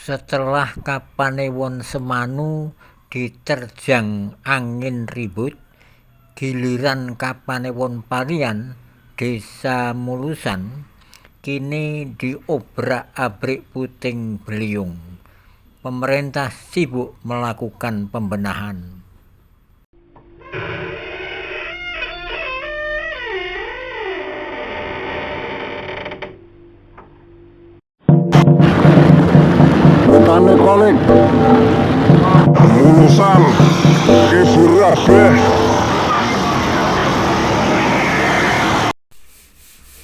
Setelah Kapanewon Semanu diterjang angin ribut, giliran Kapanewon Parian, Desa Mulusan, kini diobrak-abrik puting beliung. Pemerintah sibuk melakukan pembenahan. Tane kolik Mulusan Kiburabeh.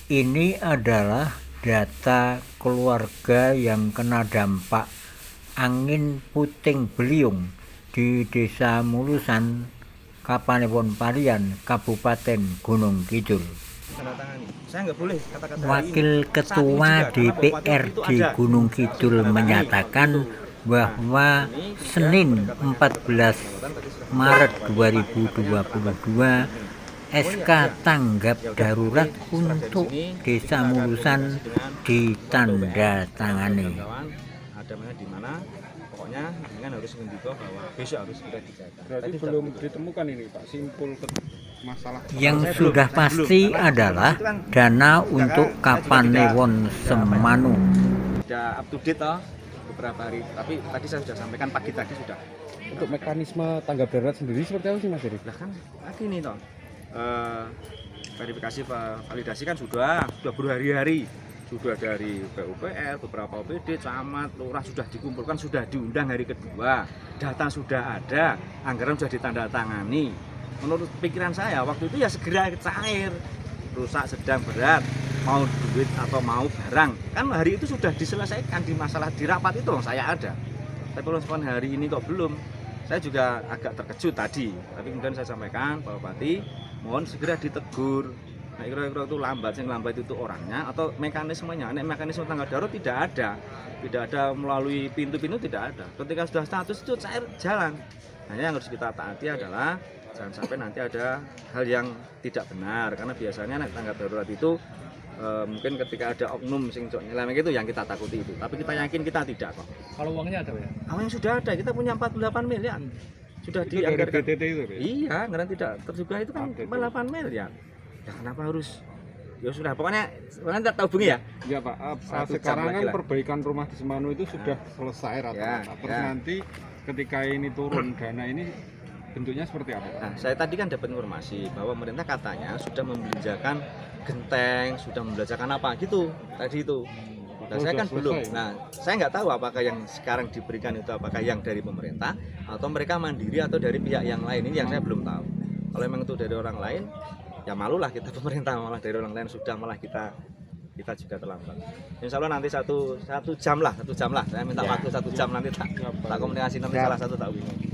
Ini adalah data keluarga yang kena dampak angin puting beliung di Desa Mulusan, Kapanewon Parian, Kabupaten Gunung Kidul. Wakil Ketua DPRD Gunung Kidul menyatakan bahwa Senin 14 Maret 2022 SK tanggap darurat untuk Desa Mulusan ditandatangani. Ada mana di mana, pokoknya dengan harus mendikau bahwa besok harus segera dijaga. Berarti belum ditemukan ini Pak simpul masalah. Yang sudah pasti adalah dana untuk Kapanewon Semanu. Sudah up to date toh beberapa hari, tapi tadi saya sudah sampaikan pagi tadi sudah. Untuk mekanisme tanggap darurat sendiri seperti apa sih Mas Eri? Lah kan lagi nih toh. Verifikasi validasi kan sudah berhari-hari. Sudah dari PUPR, beberapa OPD, camat, lurah sudah dikumpulkan, sudah diundang hari kedua. Data sudah ada, anggaran sudah ditandatangani. Menurut pikiran saya waktu itu ya segera cair. Rusak, sedang, berat, mau duit atau mau barang. Kan hari itu sudah diselesaikan di masalah di rapat itu saya ada. Tapi kalau hari ini kok belum. Saya juga agak terkejut tadi. Tapi kemudian saya sampaikan Pak Bupati, mohon segera ditegur. Nah, kira-kira itu lambat itu orangnya atau mekanismenya. Nek mekanisme tanggap darurat tidak ada melalui pintu-pintu tidak ada. Ketika sudah status itu cair jalan. Hanya yang harus kita taati adalah jangan sampai nanti ada hal yang tidak benar karena biasanya nek tanggap darurat itu mungkin ketika ada oknum sing nyelem itu yang kita takuti itu. Tapi kita yakin kita tidak kok. Kalau uangnya ada ya? Uangnya sudah ada. Kita punya 48 miliar. Sudah Itu dari dianggarkan. BTT itu ya? Iya, anggaran tidak terduga itu kan 48 miliar. Ya kenapa harus ya sudah pokoknya tak tahu hubungi ya. Ya Pak, sekarang kan perbaikan rumah di Semanu itu sudah selesai rata-rata. Terus nanti ketika ini turun dana ini bentuknya seperti apa Pak? Nah, saya tadi kan dapat informasi bahwa pemerintah katanya sudah membelanjakan genteng, sudah membelanjakan apa gitu tadi itu. Nah, saya kan belum. Nah, saya nggak tahu apakah yang sekarang diberikan itu apakah yang dari pemerintah atau mereka mandiri atau dari pihak yang lain, ini yang saya belum tahu. Kalau memang itu dari orang lain, ya malulah kita pemerintah malah dari orang lain sudah malah kita juga terlambat. Insya Allah nanti satu jam lah. Saya minta waktu 1 jam nanti tak komunikasi nanti salah satu tak hubungi.